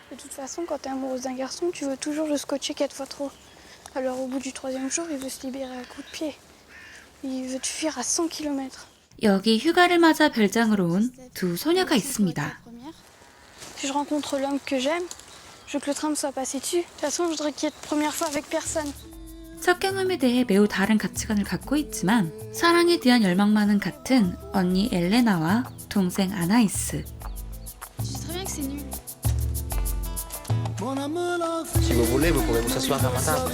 De toute façon, quand t'es amoureuse d'un garçon, tu veux toujours le scotcher 4 fois trop. Alors au bout du 3e jour, il veut se libérer à coups de pied. Il veut te fuir à 100 km. 여기 휴가를 맞아 별장으로 온 두 소녀가 있습니다. Si je rencontre l'homme que j'aime, je veux que le train me soit passé dessus. De toute façon, je voudrais qu'il y ait de première fois avec personne. 첫 경험에 대해 매우 다른 가치관을 갖고 있지만 사랑에 대한 열망만은 같은 언니 엘레나와 동생 아나이스. Je sais très bien que c'est nul. Si vous voulez, vous pourrez vous asseoir à ma table.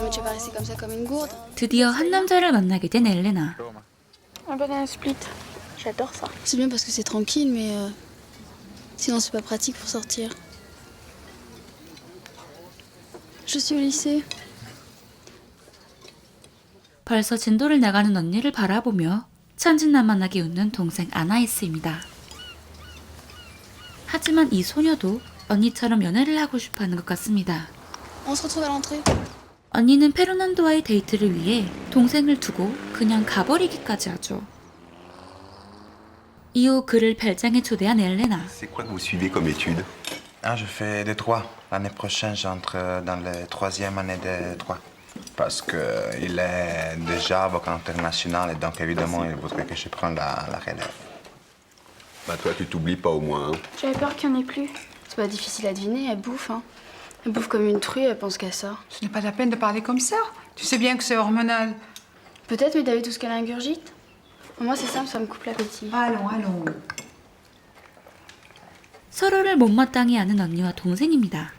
Mais tu vas rester comme ça comme une gourde. 드디어 한 남자를 만나게 된 엘레나. Un banana split. J'adore ça. C'est bien parce que c'est tranquille, mais sinon c'est pas pratique pour sortir. Je suis au lycée. 벌써 진도를 나가는 언니를 바라보며 천진난만하게 웃는 동생 아나이스입니다. 하지만 이 소녀도 언니처럼 연애를 하고 싶어하는 것 같습니다. On se retrouve à l'entrée. 언니는 페르난도와의 데이트를 위해 동생을 두고 그냥 가버리기까지 하죠. 이후 그를 별장에 초대한 엘레나. C'est quoi que vous suivez comme études? Ah, je fais des droits. L'année prochaine, j'entre dans la 3e année des droits. Parce qu'il est déjà avocat international et donc évidemment, il voudrait que je prenne la relève. Bah toi, tu t'oublies pas au moins. Hein. J'avais peur qu'il n'y en ait plus. C'est pas difficile à deviner, elle bouffe, hein. Elle bouffe comme une truie, elle pense qu'à ça. Ce n'est pas la peine de parler comme ça. Tu sais bien que c'est hormonal. Peut-être, mais t'as vu tout ce qu'elle ingurgite? Moi, c'est simple, ça me coupe l'appétit. Allons, allons. 서로를 못마땅해 하는 언니와 동생입니다.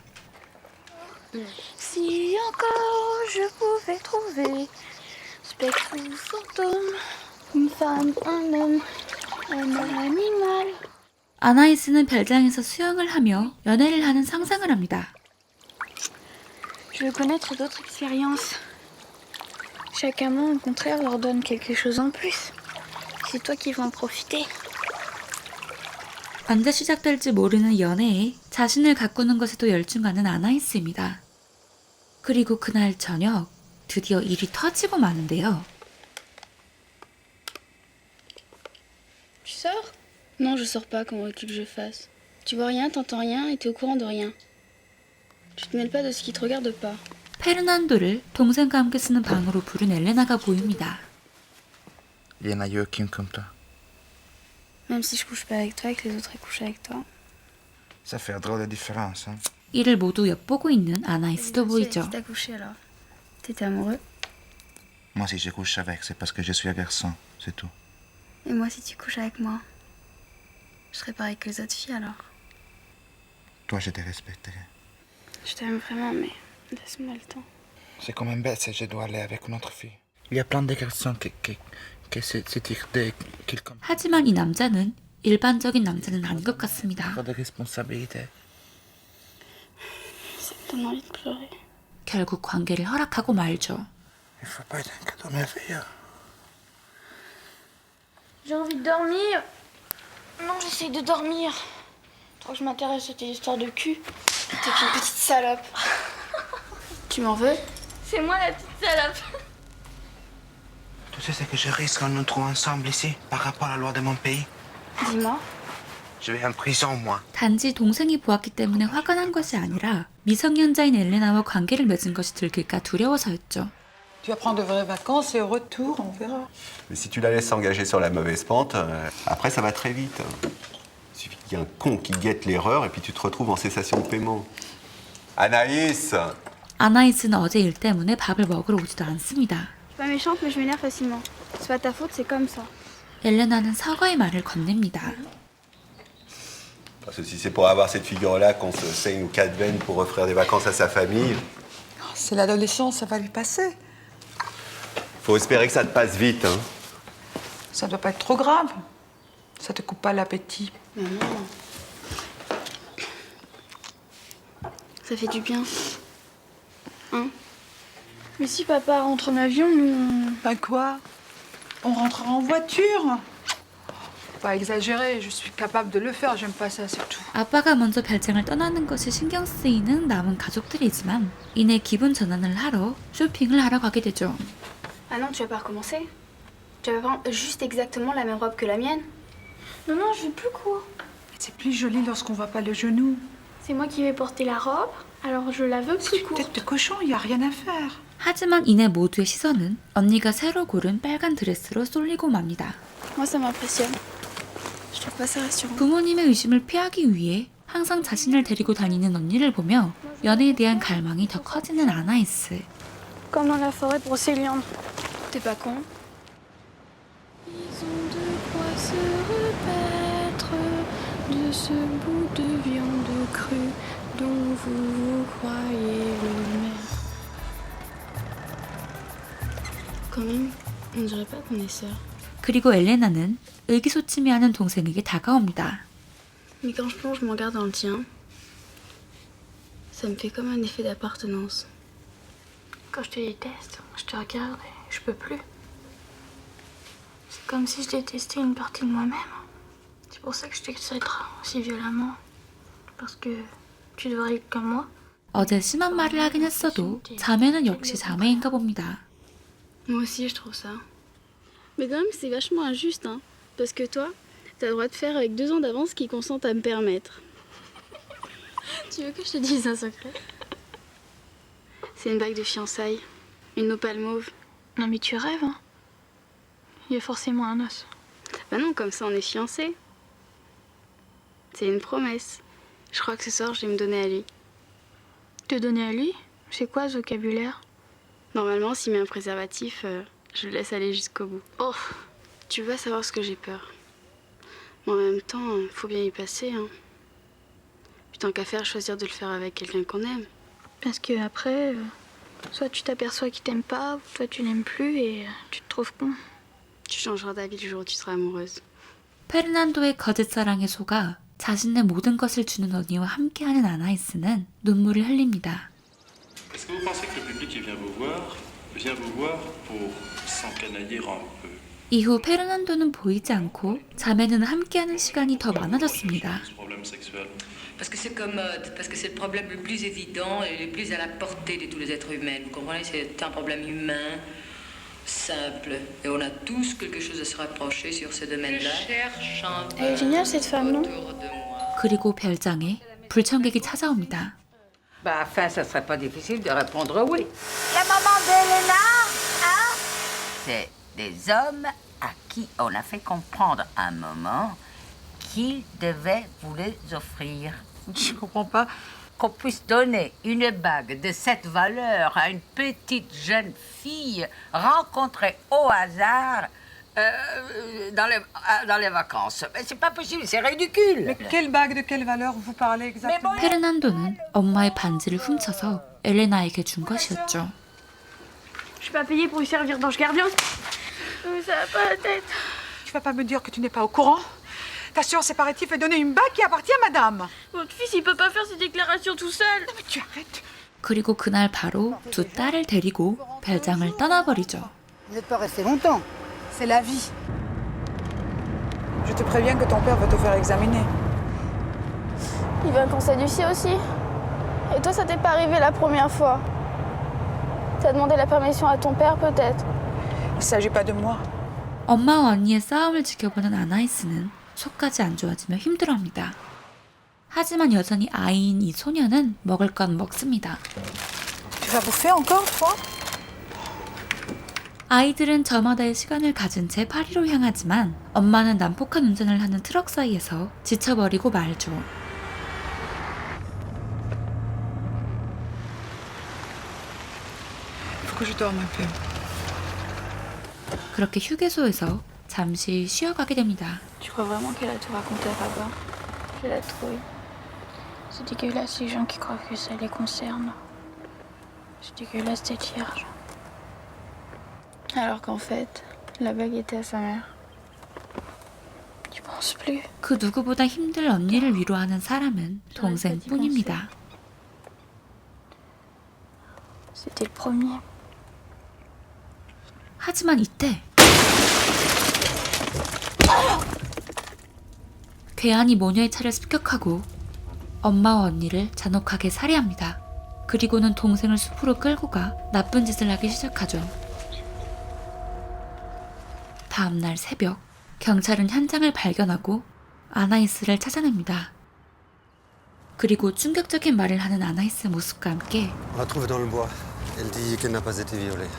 Si encore je pouvais trouver spectre ou fantôme, une femme, un homme, un animal. 아나이스는 별장에서 수영을 하며 연애를 하는 상상을 합니다. Je veux connaître d'autres expériences. Chaque amant, au contraire, leur donne quelque chose en plus. C'est toi qui vas en profiter. 언제 시작될지 모르는 연애에 자신을 가꾸는 것에도 열중하는 아나이스입니다. 그리고 그날 저녁 드디어 일이 터지고 마는데요. Tu sors? Non, je sors pas, comment veux-tu que je fasse? Tu vois rien, t'entends rien et t'es au courant de rien. Tu te mêles pas de ce qui te regarde pas. 페르난도를 동생과 함께 쓰는 방으로 부른 엘레나가 보입니다. Il y en a eu aucune comme toi. Même si je couche pas avec toi et que les autres aient couché avec toi. Ça fait drôle de différence, hein? 이를 모두 엿보고 있는 아나이스도 보이죠. Qui t'a couché alors? T'étais amoureux? Moi, si je couche avec, c'est parce que je suis un garçon, c'est tout. Et moi, si tu couches avec moi, je serais pareil que les autres filles alors. Toi, je te respecterai. Je t'aime vraiment, mais laisse-moi le temps. C'est quand même bête si je dois aller avec une autre fille. Il y a plein de garçons qui se tirent qu'ils comme 하지만 이 남자는 일반적인 남자는 아닌 것 같습니다. trop de responsabilités. Ça me donne envie de pleurer. 결국 관계를 허락하고 말죠. Il faut pas être un cadeau merveilleux. J'ai envie de dormir. Non, j'essaye de dormir. Trop que je m'intéresse à tes histoires de cul. T'es qu'une petite salope. Tu m'en veux? C'est moi la petite salope. Tu sais ce que je risque en nous trouvant ensemble ici, par rapport à la loi de mon pays? Dis-moi. Je vais en prison, moi. 단지 동생이 보았기 때문에 화가 난 것이 아니라 미성년자인 엘레나와 관계를 맺은 것이 들킬까 두려워서였죠. Tu vas prendre de vraies vacances et au retour, on verra. Mais si tu la laisses s'engager sur la mauvaise pente, après ça va très vite. Il suffit qu'il y ait un con qui guette l'erreur et puis tu te retrouves en cessation de paiement. Anaïs! 아나이스는 어제 일 때문에 밥을 먹으러 오지도 않습니다. Je suis pas méchante, mais je m'énerve facilement. C'est pas ta faute, c'est comme ça. 엘레나는 사과의 말을 건넵니다. Parce que si c'est pour avoir cette figure-là qu'on se saigne aux 4 veines pour offrir des vacances à sa famille, C'est l'adolescence, ça va lui passer. faut espérer que ça te passe vite. Hein. Ça doit pas être trop grave. Ça te coupe pas l'appétit. Maman. Ça fait du bien. Hein? Mais si papa rentre en avion, nous... Ben quoi? On rentrera en voiture. Faut pas exagérer, je suis capable de le faire, j'aime pas ça, c'est tout. 아빠가 먼저 별장을 떠나는 것이 신경 쓰이는 남은 가족들이지만 이내 기분 전환을 하러 쇼핑을 하러 가게 되죠. Ah non, tu vas pas recommencer? Tu vas prendre juste exactement la même robe que la mienne? Non, non, je veux plus quoi. C'est plus joli lorsqu'on voit pas le genou. C'est moi qui vais porter la robe, alors je la veux plus courte. Tête de cochon, il y a rien à faire. 하지만 이내 모두의 시선은 언니가 새로 고른 빨간 드레스로 쏠리고 맙니다. Moi, ça m'impressionne. Je trouve pas ça rassurant. 부모님의 의심을 피하기 위해 항상 자신을 데리고 다니는 언니를 보며 연애에 대한 갈망이 더 커지는 아나이스. Comme dans la forêt pour Céliande. T'es pas con? Ils ont de quoi se repaître de ce bout de viande crue dont vous croyez le maître. Quand même, on dirait pas qu'on est sœurs. 그리고 엘레나는 의기소침해하는 동생에게 다가옵니다. Mais quand je plonge mon regard dans le tien, ça me fait comme un effet d'appartenance. Quand je te déteste, je te regarde et je peux plus. C'est comme si je détestais une partie de moi-même. C'est pour ça que je t'excite si violemment. Parce que tu devrais être comme moi. 어제 심한 말을 하긴 했어도 자매는 역시 자매인가 봅니다. Moi aussi, je trouve ça. Mais quand même, c'est vachement injuste, hein. Parce que toi, t'as le droit de faire avec 2 ans d'avance ce qu'ils consentent à me permettre. Tu veux que je te dise un secret? C'est une bague de fiançailles. Une opale mauve. Non mais tu rêves, hein. Il y a forcément un os. Bah non, comme ça, on est fiancés. C'est une promesse. Je crois que ce soir, je vais me donner à lui. Te donner à lui? C'est quoi ce vocabulaire? Normalement, s'il met un préservatif, je le laisse aller jusqu'au bout. Oh, Tu vas savoir ce que j'ai peur. Mais en même temps, faut bien y passer, hein. Puis tant qu'à faire, choisir de le faire avec quelqu'un qu'on aime. parce que après, soit tu t'aperçois qu'il t'aime pas, ou toi tu l'aimes plus et tu te trouves con. Tu changeras d'avis le jour où tu seras amoureuse. 페르난도의 거짓 사랑에 속아 자신의 모든 것을 주는 언니와 함께하는 아나이스는 눈물을 흘립니다. Est-ce que vous pensez que le public qui vient vous voir pour s'encanailler un peu? 이후 페르난도는 보이지 않고 자매는 함께하는 시간이 더 많아졌습니다. Ce problème sexuel. Parce que c'est commode, parce que c'est le problème le plus évident et le plus à la portée de tous les êtres humains. Vous comprenez, c'est un problème humain, simple. Et on a tous quelque chose à se rapprocher sur ce domaine-là. Je cherche un Elle est géniale cette femme, non? autour de moi. 그리고 별장에 불청객이 찾아옵니다. Bah, enfin, ça serait pas difficile de répondre oui. La maman d'Elena, hein? C'est des hommes à qui on a fait comprendre à un moment qu'ils devaient vous les offrir. Je comprends pas. Qu'on puisse donner une bague de cette valeur à une petite jeune fille rencontrée au hasard dans les vacances. Mais c'est pas possible, c'est ridicule. Mais quelle bague, de quelle valeur vous parlez exactement? 페르난도는 엄마의 반지를 훔쳐서 엘레나에게 준 것이었죠. Je suis pas payée pour lui servir d'ange gardien. Mais ça va pas la tête. Tu vas pas me dire que tu n'es pas au courant? Ta science séparative fait donner une bague qui appartient à madame. Votre fils, il peut pas faire ses déclarations tout seul. Non mais tu arrêtes. 그리고 그날 바로 두 딸을 데리고 별장을 떠나버리죠. Vous n'êtes pas resté longtemps. C'est la vie. Je te préviens que ton père va te faire examiner. Il veut un cancer du ciel aussi. Et toi, ça t'est pas arrivé la première fois? T'as demandé la permission à ton père, peut-être? Il s'agit pas de moi. 엄마와 언니의 싸움을 지켜보는 아나이스는 속까지 안 좋아지며 힘들어합니다. 하지만 여전히 아이인 이 소녀는 먹을 건 먹습니다. Tu vas bouffer encore, toi? 아이들은 저마다의 시간을 가진 채 파리로 향하지만 엄마는 난폭한 운전을 하는 트럭 사이에서 지쳐버리고 말죠. Faut que je dorme un peu. 그렇게 휴게소에서 잠시 쉬어가게 됩니다. Tu crois vraiment qu'elle a tout raconté à papa? Je la trouille. C'est dégueulasse les gens qui croient que ça les concerne. C'est dégueulasse d'être vierge. Alors qu'en fait, la bague était à sa mère. Tu penses plus? 그 누구보다 힘들 언니를 위로하는 사람은 동생뿐입니다. C'était le premier. 하지만 이때 괴한이 모녀의 차를 습격하고 엄마와 언니를 잔혹하게 살해합니다. 그리고는 동생을 숲으로 끌고 가 나쁜 짓을 하기 시작하죠. 다음날 새벽, 경찰은 현장을 발견하고 아나이스를 찾아냅니다. 그리고 충격적인 말을 하는 아나이스의 모습과 함께 On l'a trouvée dans le bois. Elle dit qu'elle n'a pas été violée.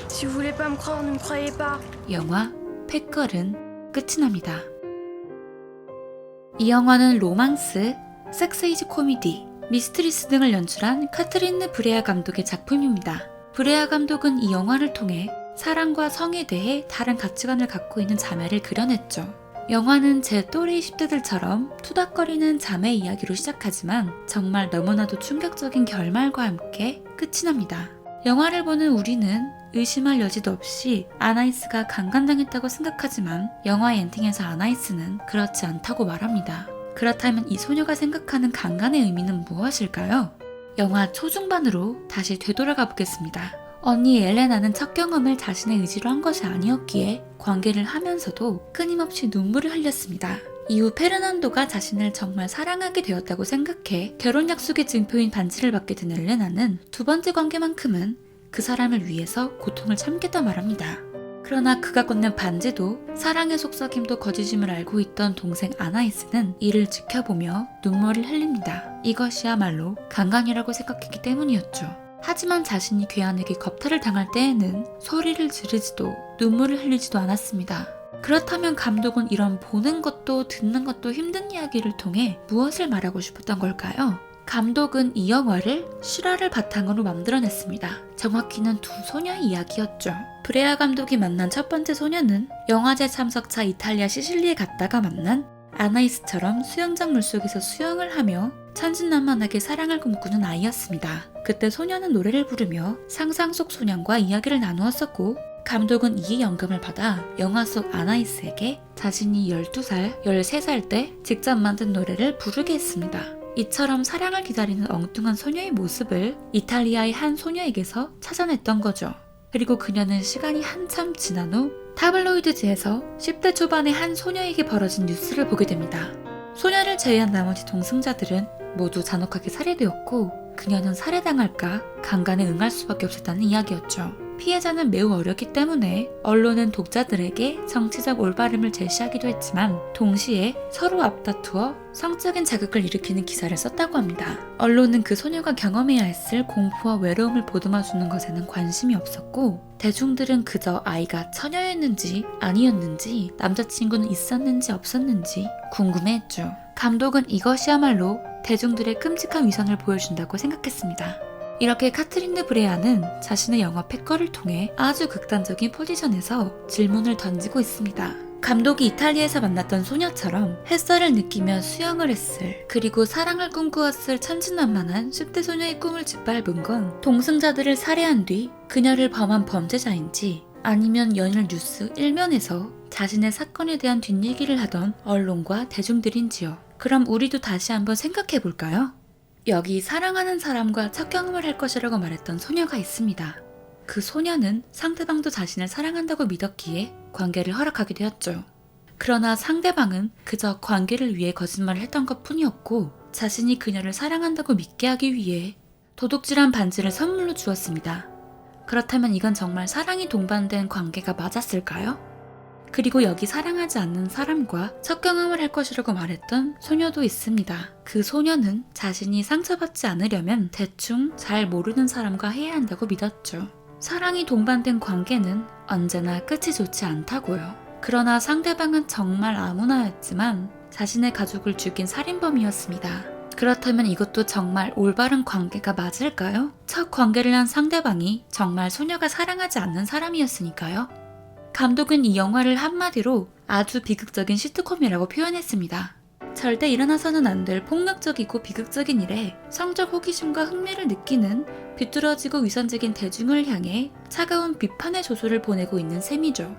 Si vous voulez pas me croire, ne me croyez pas. 영화 팩걸은 끝이 납니다. 이 영화는 로망스, 섹스이지 코미디, 미스트리스 등을 연출한 카트린 브레아 감독의 작품입니다. 브레아 감독은 이 영화를 통해 사랑과 성에 대해 다른 가치관을 갖고 있는 자매를 그려냈죠. 영화는 제 또래 20대들처럼 투닥거리는 자매 이야기로 시작하지만 정말 너무나도 충격적인 결말과 함께 끝이 납니다. 영화를 보는 우리는 의심할 여지도 없이 아나이스가 강간당했다고 생각하지만 영화의 엔딩에서 아나이스는 그렇지 않다고 말합니다. 그렇다면 이 소녀가 생각하는 강간의 의미는 무엇일까요? 영화 초중반으로 다시 되돌아가 보겠습니다. 언니 엘레나는 첫 경험을 자신의 의지로 한 것이 아니었기에 관계를 하면서도 끊임없이 눈물을 흘렸습니다. 이후 페르난도가 자신을 정말 사랑하게 되었다고 생각해 결혼 약속의 증표인 반지를 받게 된 엘레나는 두 번째 관계만큼은 그 사람을 위해서 고통을 참겠다 말합니다. 그러나 그가 건넨 반지도 사랑의 속삭임도 거짓임을 알고 있던 동생 아나이스는 이를 지켜보며 눈물을 흘립니다. 이것이야말로 강간이라고 생각했기 때문이었죠. 하지만 자신이 괴한에게 겁탈을 당할 때에는 소리를 지르지도 눈물을 흘리지도 않았습니다. 그렇다면 감독은 이런 보는 것도 듣는 것도 힘든 이야기를 통해 무엇을 말하고 싶었던 걸까요? 감독은 이 영화를 실화를 바탕으로 만들어냈습니다. 정확히는 두 소녀의 이야기였죠. 브레아 감독이 만난 첫 번째 소녀는 영화제 참석차 이탈리아 시실리에 갔다가 만난 아나이스처럼 수영장 물속에서 수영을 하며 천진난만하게 사랑을 꿈꾸는 아이였습니다. 그때 소녀는 노래를 부르며 상상 속 소년과 이야기를 나누었었고 감독은 이에 영감을 받아 영화 속 아나이스에게 자신이 12살, 13살 때 직접 만든 노래를 부르게 했습니다. 이처럼 사랑을 기다리는 엉뚱한 소녀의 모습을 이탈리아의 한 소녀에게서 찾아냈던 거죠. 그리고 그녀는 시간이 한참 지난 후 타블로이드지에서 10대 초반의 한 소녀에게 벌어진 뉴스를 보게 됩니다. 소녀를 제외한 나머지 동승자들은 모두 잔혹하게 살해되었고 그녀는 살해당할까 강간에 응할 수밖에 없었다는 이야기였죠. 피해자는 매우 어렸기 때문에 언론은 독자들에게 정치적 올바름을 제시하기도 했지만 동시에 서로 앞다투어 성적인 자극을 일으키는 기사를 썼다고 합니다. 언론은 그 소녀가 경험해야 했을 공포와 외로움을 보듬어주는 것에는 관심이 없었고 대중들은 그저 아이가 처녀였는지 아니었는지 남자친구는 있었는지 없었는지 궁금해했죠. 감독은 이것이야말로 대중들의 끔찍한 위선을 보여준다고 생각했습니다. 이렇게 카트린 브레아는 자신의 영화 팩걸을 통해 아주 극단적인 포지션에서 질문을 던지고 있습니다. 감독이 이탈리아에서 만났던 소녀처럼 햇살을 느끼며 수영을 했을, 그리고 사랑을 꿈꾸었을 천진난만한 10대 소녀의 꿈을 짓밟은 건 동승자들을 살해한 뒤 그녀를 범한 범죄자인지 아니면 연일 뉴스 1면에서 자신의 사건에 대한 뒷얘기를 하던 언론과 대중들인지요. 그럼 우리도 다시 한번 생각해 볼까요? 여기 사랑하는 사람과 첫 경험을 할 것이라고 말했던 소녀가 있습니다. 그 소녀는 상대방도 자신을 사랑한다고 믿었기에 관계를 허락하게 되었죠. 그러나 상대방은 그저 관계를 위해 거짓말을 했던 것 뿐이었고 자신이 그녀를 사랑한다고 믿게 하기 위해 도둑질한 반지를 선물로 주었습니다. 그렇다면 이건 정말 사랑이 동반된 관계가 맞았을까요? 그리고 여기 사랑하지 않는 사람과 첫 경험을 할 것이라고 말했던 소녀도 있습니다. 그 소녀는 자신이 상처받지 않으려면 대충 잘 모르는 사람과 해야 한다고 믿었죠. 사랑이 동반된 관계는 언제나 끝이 좋지 않다고요. 그러나 상대방은 정말 아무나였지만 자신의 가족을 죽인 살인범이었습니다. 그렇다면 이것도 정말 올바른 관계가 맞을까요? 첫 관계를 한 상대방이 정말 소녀가 사랑하지 않는 사람이었으니까요. 감독은 이 영화를 한마디로 아주 비극적인 시트콤이라고 표현했습니다. 절대 일어나서는 안 될 폭력적이고 비극적인 일에 성적 호기심과 흥미를 느끼는 비뚤어지고 위선적인 대중을 향해 차가운 비판의 조소를 보내고 있는 셈이죠.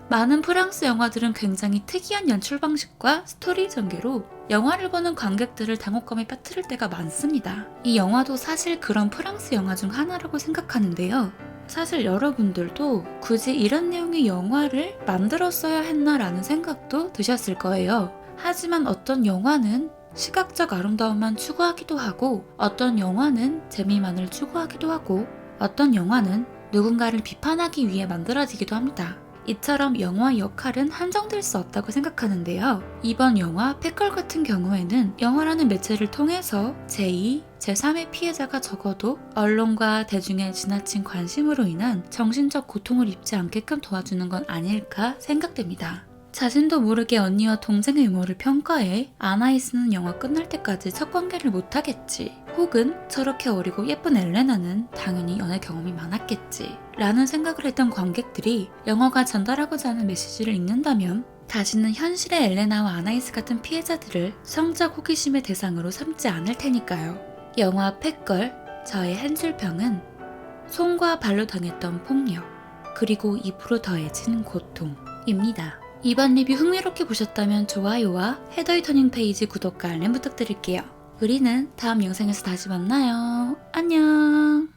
많은 프랑스 영화들은 굉장히 특이한 연출 방식과 스토리 전개로 영화를 보는 관객들을 당혹감에 빠뜨릴 때가 많습니다. 이 영화도 사실 그런 프랑스 영화 중 하나라고 생각하는데요. 사실 여러분들도 굳이 이런 내용의 영화를 만들었어야 했나라는 생각도 드셨을 거예요. 하지만 어떤 영화는 시각적 아름다움만 추구하기도 하고 어떤 영화는 재미만을 추구하기도 하고 어떤 영화는 누군가를 비판하기 위해 만들어지기도 합니다. 이처럼 영화의 역할은 한정될 수 없다고 생각하는데요. 이번 영화 팩걸 같은 경우에는 영화라는 매체를 통해서 제2, 제3의 피해자가 적어도 언론과 대중의 지나친 관심으로 인한 정신적 고통을 입지 않게끔 도와주는 건 아닐까 생각됩니다. 자신도 모르게 언니와 동생의 유머를 평가해 아나이스는 영화 끝날 때까지 첫 관계를 못하겠지. 혹은 저렇게 어리고 예쁜 엘레나는 당연히 연애 경험이 많았겠지. 라는 생각을 했던 관객들이 영화가 전달하고자 하는 메시지를 읽는다면 다시는 현실의 엘레나와 아나이스 같은 피해자들을 성적 호기심의 대상으로 삼지 않을 테니까요. 영화 팩걸, 저의 한 줄평은 손과 발로 당했던 폭력, 그리고 입으로 더해진 고통입니다. 이번 리뷰 흥미롭게 보셨다면 좋아요와 헤더의 터닝 페이지 구독과 알림 부탁드릴게요. 우리는 다음 영상에서 다시 만나요. 안녕.